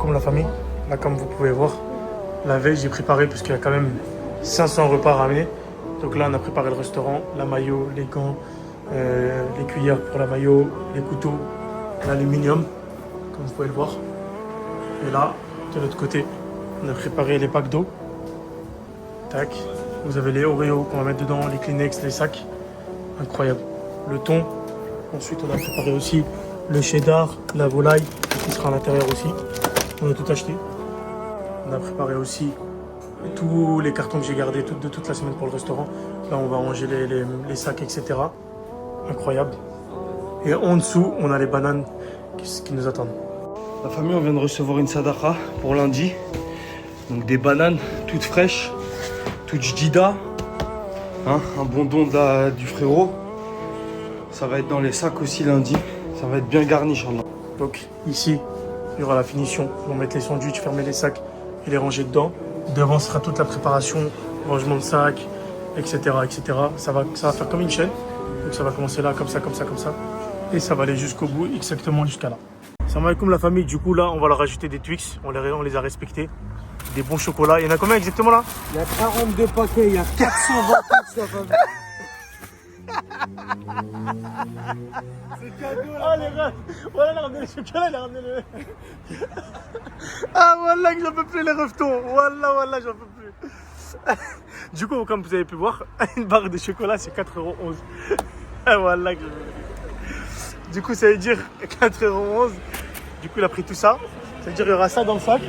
alaikum la famille. Là, comme vous pouvez voir, la veille, j'ai préparé parce qu'il y a quand même 500 repas à ramener. Donc là, on a préparé le restaurant, la maillot, les gants, les cuillères pour la maillot, les couteaux, l'aluminium, comme vous pouvez le voir. Et là, de l'autre côté, on a préparé les packs d'eau. Tac. Vous avez les Oreos qu'on va mettre dedans, les Kleenex, les sacs. Incroyable. Le thon. Ensuite, on a préparé aussi le cheddar, la volaille qui sera à l'intérieur aussi. On a tout acheté. On a préparé aussi tous les cartons que j'ai gardés de toute la semaine pour le restaurant. Là, on va ranger les sacs, etc. Incroyable. Et en dessous, on a les bananes qui nous attendent. La famille, on vient de recevoir une sadaqa pour lundi. Donc des bananes toutes fraîches, toutes jdida. Hein, un bon don du frérot. Ça va être dans les sacs aussi lundi. Ça va être bien garni, Inch'Allah. Donc ici, il y aura la finition. On va mettre les sandwichs, fermer les sacs et les ranger dedans. Devant sera toute la préparation, rangement de sacs, etc. etc. Ça va faire comme une chaîne. Donc ça va commencer là, comme ça, comme ça, comme ça. Et ça va aller jusqu'au bout, exactement jusqu'à là. Salam alaikum la famille. Du coup là, on va leur rajouter des Twix. On les a respectés. Des bons chocolats. Il y en a combien exactement là? Il y a 42 paquets, il y a 420 Twix la famille. C'est cadeau là. Ah les gars, voilà, il a ramené les chocolats, il a ramené le... Ah voilà que j'en peux plus les revetons. Voilà, j'en peux plus. Du coup, comme vous avez pu voir, une barre de chocolat c'est 4,11 €. Ah voilà que du coup, ça veut dire 4,11 €. Du coup, il a pris tout ça. Ça veut dire qu'il y aura ça dans le sac.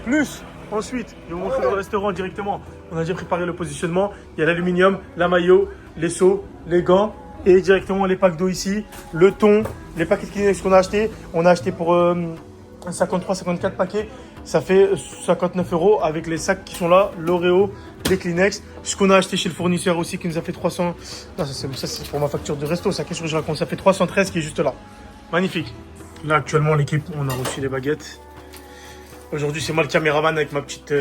Plus, ensuite, je vais vous montrer dans le restaurant directement. On a déjà préparé le positionnement. Il y a l'aluminium, la maillot, les seaux, les gants et directement les packs d'eau ici. Le thon, les paquets de Kleenex qu'on a acheté. On a acheté pour 53-54 paquets. Ça fait 59 € avec les sacs qui sont là, l'Oreo, les Kleenex. Ce qu'on a acheté chez le fournisseur aussi qui nous a fait 300. Non, ça c'est pour ma facture de resto. Ça, qu'est-ce que je raconte? Ça fait 313 qui est juste là. Magnifique. Là, actuellement, l'équipe, on a reçu les baguettes. Aujourd'hui, c'est moi le caméraman avec ma petite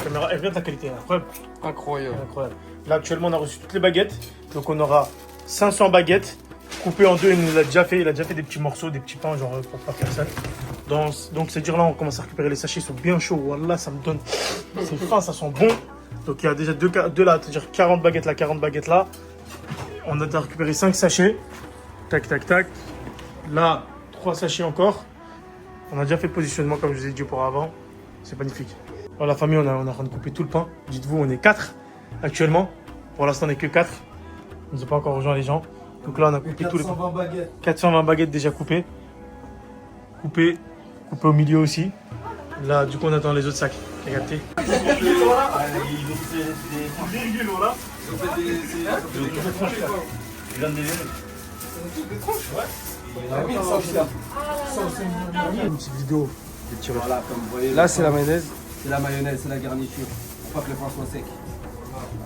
caméra. Elle vient de la qualité, incroyable. Incroyable. Là, actuellement, on a reçu toutes les baguettes. Donc, on aura 500 baguettes coupées en deux. Il nous l'a déjà fait. Il a déjà fait des petits morceaux, des petits pains, genre pour pas faire ça. Donc, c'est-à-dire là, on commence à récupérer les sachets. Ils sont bien chauds. Voilà, ça me donne. C'est fin, ça sent bon. Donc, il y a déjà deux là, c'est-à-dire 40 baguettes là, 40 baguettes là. On a déjà récupéré 5 sachets. Tac, tac, tac. Là, 3 sachets encore. On a déjà fait le positionnement comme je vous ai dit auparavant. C'est magnifique. Alors la famille, on est en train de couper tout le pain. Dites-vous, on est 4 actuellement. Pour l'instant, on n'est que 4. On ne a pas encore rejoint les gens. Donc là, on a coupé tous les pains. 420 baguettes. 420 baguettes déjà coupées. Coupées au milieu aussi. Là, du coup, on attend les autres sacs. T'as capté? Une petite vidéo. Voilà, comme vous voyez. Là, c'est la mayonnaise. C'est la mayonnaise, c'est la garniture. Pour pas que le pain soit sec.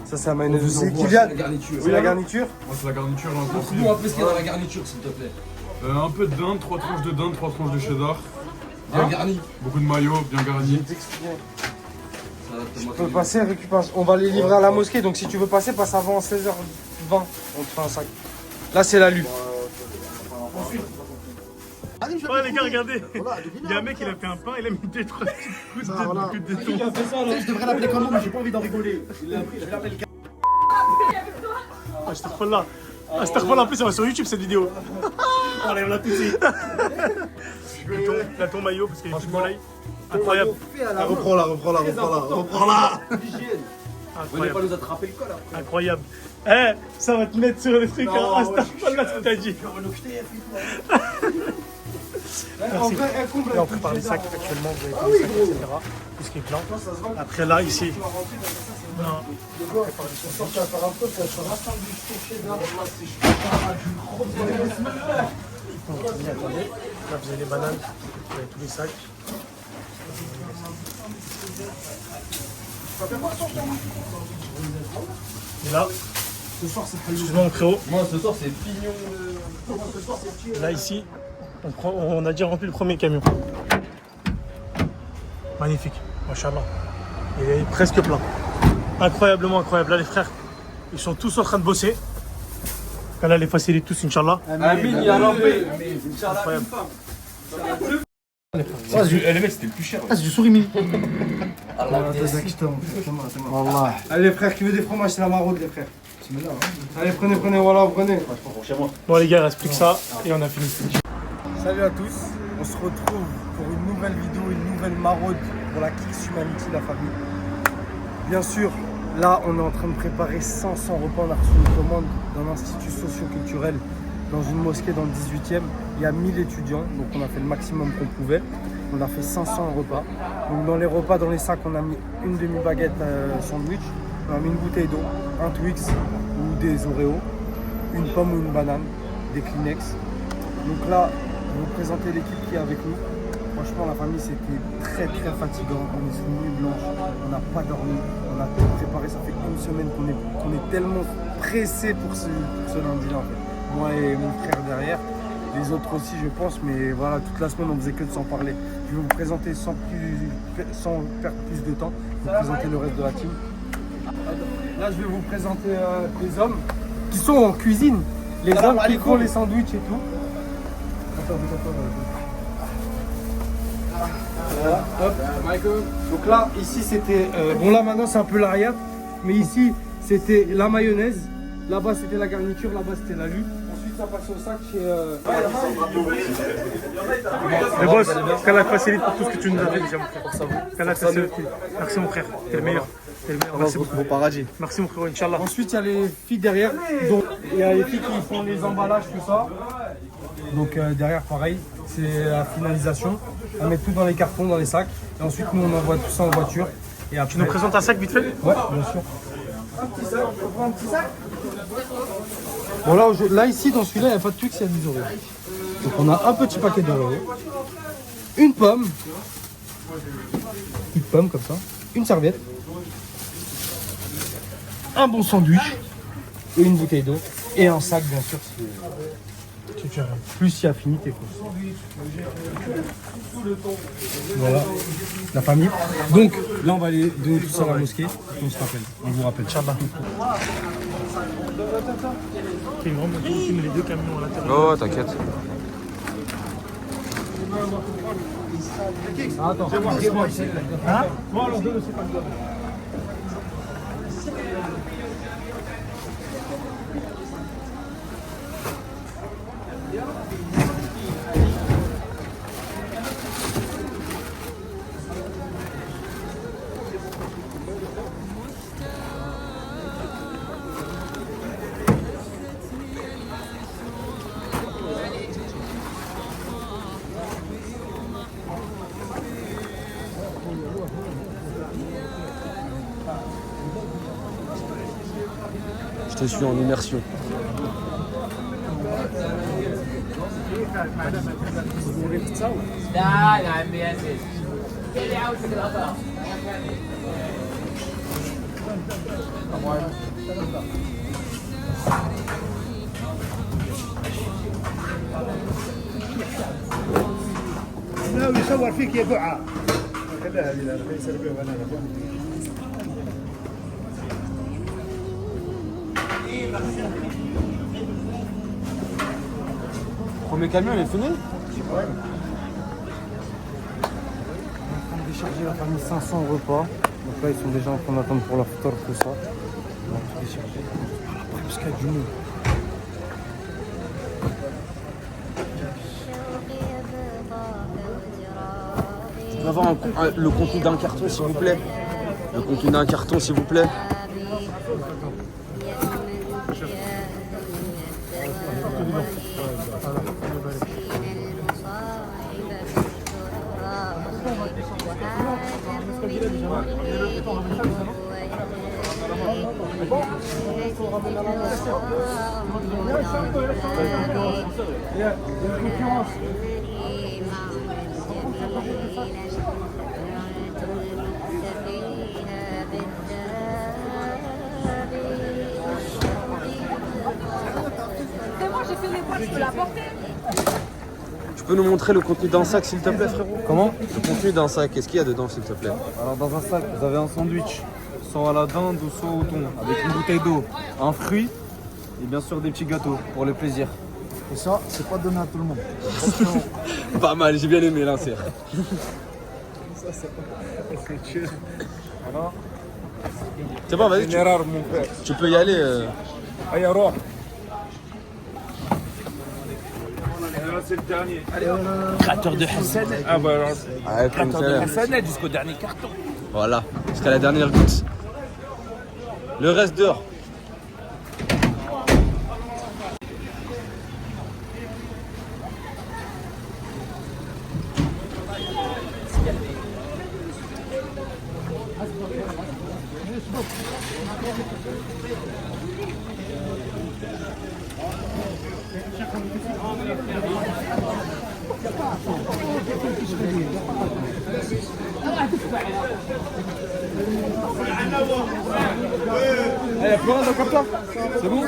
Ça, c'est la mayonnaise On vous aussi. envoie, Qui vient? c'est la garniture. Oui, la garniture. Moi, c'est la garniture. Montre-nous un peu ce qu'il y a dans la garniture, s'il te plaît. Un peu de dinde, 3 tranches de dinde, 3 tranches de cheddar. Bien garni. Beaucoup de maillot, bien garni. Tu peux passer, récupérer. On va les livrer à la mosquée. Donc, si tu veux passer, passe avant 16h20. On te fait un sac. Là, c'est l'alu. Ouais les gars, regardez. Il y a un mec, il a fait un pain, il a mis des 3 petites gouttes de thon. Je devrais l'appeler comment, mais j'ai pas envie d'en rigoler. Je l'appelle. Ah, astaghfirullah. Astaghfirullah, en plus, ça va sur YouTube cette vidéo. Allez, on l'a tout de suite. La thon maillot, parce qu'il y a une petite volaille. Incroyable. Reprends-la. Venez pas Incroyable. nous attraper le col après. Incroyable. Eh, ça va te mettre sur le truc. Hein. Astaghfirullah, ce que t'as dit. Merci. Là, on prépare les sacs actuellement. Vous avez tous les sacs, etc. Tout ce qui est plein. Après, là, ici. Non. Attendez. Là, vous avez les bananes. Vous avez tous les sacs. Et là, excuse-moi mon frérot. Moi, ce soir, c'est pignon. Là, ici, on a déjà rempli le premier camion. Magnifique, machallah. Il est presque plein. Incroyablement incroyable. Là, les frères, ils sont tous en train de bosser. Qu'Allah les facilite tous, Inch'Allah. Amin, ya Rabbi. Incroyable. Les mecs, c'était le plus cher. Ah, c'est du surimi. Allez les frères, qui veut des fromages, c'est la maraude les frères. Allez prenez, voilà, prenez. Bon les gars, il reste plus que ça et on a fini. Salut à tous, on se retrouve pour une nouvelle vidéo, une nouvelle maraude pour la Kicks Humanity, la famille. Bien sûr, là on est en train de préparer 500 repas, on a reçu une commande d'un institut socio-culturel dans une mosquée dans le 18e. Il y a 1000 étudiants, donc on a fait le maximum qu'on pouvait. On a fait 500 repas. Donc dans les repas, dans les sacs, on a mis une demi-baguette sandwich, on a mis une bouteille d'eau, un Twix ou des Oreos, une pomme ou une banane, des Kleenex. Donc là, je vais vous présenter l'équipe qui est avec nous. Franchement, la famille, c'était très très fatigant. On est sous nuit blanche, on n'a pas dormi, on a tout préparé. Ça fait une semaine qu'on est tellement pressé pour ce lundi-là. En fait. Moi et mon frère derrière, les autres aussi, je pense, mais voilà, toute la semaine, on faisait que de s'en parler. Je vais vous présenter sans perdre plus de temps, je vais vous présenter le reste de la team. Là, je vais vous présenter les hommes qui sont en cuisine, les hommes qui font les sandwichs et tout. Voilà, hop. Donc là, ici c'était... bon là maintenant c'est un peu l'arrière, mais ici c'était la mayonnaise, là-bas c'était la garniture, là-bas c'était la lue. Ensuite ça passe au sac chez... Le boss, qu'Allah te facilite pour tout ce que tu nous as fait déjà mon frère. Qu'Allah te facilite. Merci mon frère, t'es le meilleur. Merci beaucoup. paradis. Merci mon frère, Inch'Allah. Ensuite il y a les filles derrière, donc il y a les filles qui font les emballages, tout ça. Donc derrière pareil, c'est la finalisation. On met tout dans les cartons, dans les sacs. Et ensuite nous on envoie tout ça en voiture. Et après... Tu nous présentes un sac vite fait? Ouais, bien sûr. Un petit sac, on prend un petit sac. Bon là ici dans celui-là il n'y a pas de truc, il y a des Oreos. Donc on a un petit paquet d'Oreos. Une pomme. Une pomme comme ça. Une serviette. Un bon sandwich. Et une bouteille d'eau. Et un sac bien sûr. Plus il y a affinité. Voilà, la famille. Donc là on va aller donner tout ça à la mosquée. On se rappelle, on vous rappelle. Inch'Allah. C'est une grande moto, tu mets les deux camions à l'intérieur. Oh, t'inquiète. Attends, Hein? Bon alors deux, c'est pas grave. Je te suis en immersion. لا يا عمي ياسين اللي عاوزك الأطراف لا يصور فيك يا دعاء. خليها هذه لا يصير بها ولا Premier camion, il est fini? On est en train de décharger la famille 500 repas. Donc là ils sont déjà en train d'attendre pour la photo, tout ça. On va tout décharger. Après parce qu'il y a du monde. Je peux avoir le contenu d'un carton s'il vous plaît? Le contenu d'un carton s'il vous plaît? C'est moi, j'ai fait les poches, je peux la porter. Tu peux nous montrer le contenu d'un sac s'il te plaît frérot? Comment? Le contenu d'un sac, qu'est-ce qu'il y a dedans s'il te plaît? Alors dans un sac, vous avez un sandwich, soit à la dinde ou soit au thon, avec une bouteille d'eau, un fruit et bien sûr des petits gâteaux pour le plaisir. Et ça, c'est pas donné à tout le monde. Pas mal, j'ai bien aimé l'insert. C'est chill. Voilà. C'est bon, vas-y, Une erreur, mon père. tu peux y aller. Allez, alors. C'est le dernier. Créateur de Hassan. Ah bah alors. Ouais, comme Créateur de ça. Hassan jusqu'au dernier carton. Voilà, jusqu'à la dernière goutte. Le reste dehors. C'est bon?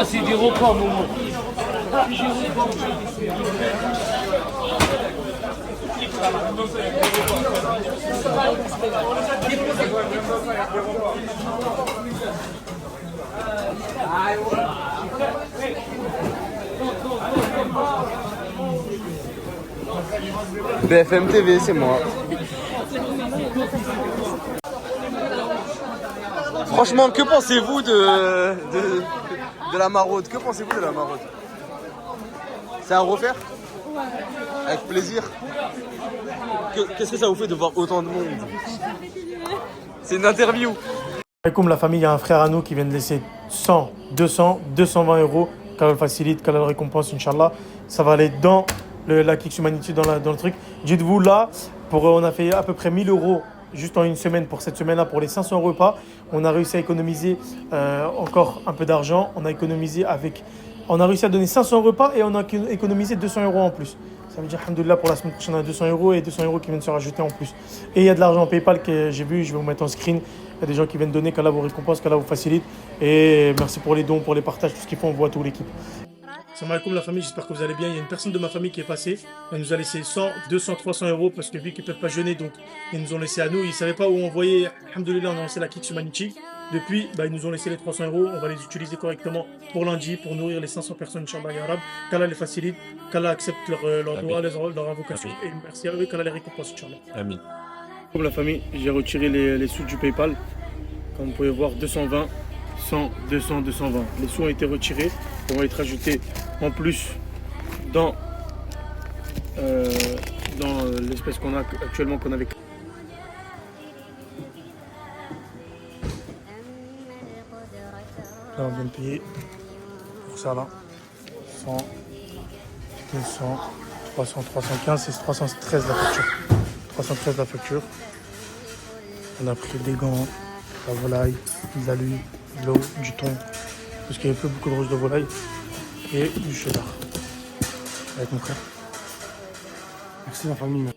C'est des repas, Momo. BFM TV, c'est moi. Franchement, que pensez-vous de la maraude? Que pensez-vous de la maraude? C'est à refaire? Avec plaisir. Qu'est-ce que ça vous fait de voir autant de monde? C'est une interview. Comme la famille, il y a un frère à nous qui vient de laisser 100, 200, 220 euros. Qu'Allah le facilite, qu'Allah le récompense, Inch'Allah. Ça va aller dans la Kicks Humanity, dans le truc. Dites-vous là, on a fait à peu près 1000 euros juste en une semaine pour cette semaine-là, pour les 500 repas. On a réussi à économiser encore un peu d'argent. On a réussi à donner 500 repas et on a économisé 200 euros en plus. Ça veut dire, alhamdoulilah, pour la semaine prochaine, on a 200 euros et 200 euros qui viennent se rajouter en plus. Et il y a de l'argent en PayPal que j'ai vu, je vais vous mettre en screen. Il y a des gens qui viennent donner, qu'Allah vous récompense, qu'Allah vous facilite. Et merci pour les dons, pour les partages, tout ce qu'ils font, on voit toute l'équipe. Salam alaikum la famille, j'espère que vous allez bien. Il y a une personne de ma famille qui est passée. Elle nous a laissé 100, 200, 300 euros parce que vu qu'ils ne peuvent pas jeûner, donc ils nous ont laissé à nous. Ils ne savaient pas où envoyer. Alhamdoulilah, on a lancé la Kicks Humanity. Depuis, ils nous ont laissé les 300 euros. On va les utiliser correctement pour lundi, pour nourrir les 500 personnes, Inch'Allah, ya Rab. Qu'Allah les facilite, qu'Allah accepte leur doigt, leur invocation. Et merci à eux, qu'Allah les récompense, Inch'Allah. Amin. Comme la famille, j'ai retiré les sous du PayPal. Comme vous pouvez voir, 220, 100, 200, 220. Les sous ont été retirés. On va être rajoutés en plus dans l'espèce qu'on a actuellement, qu'on avait. Là, on vient de payer pour ça là. 100, 200, 300, 315, c'est 313 la facture. 313 la facture. On a pris des gants, la volaille, de l'huile, de l'eau, du thon, parce qu'il n'y avait plus beaucoup de rouge de volaille, et du cheddar. Avec mon frère. Merci, ma famille.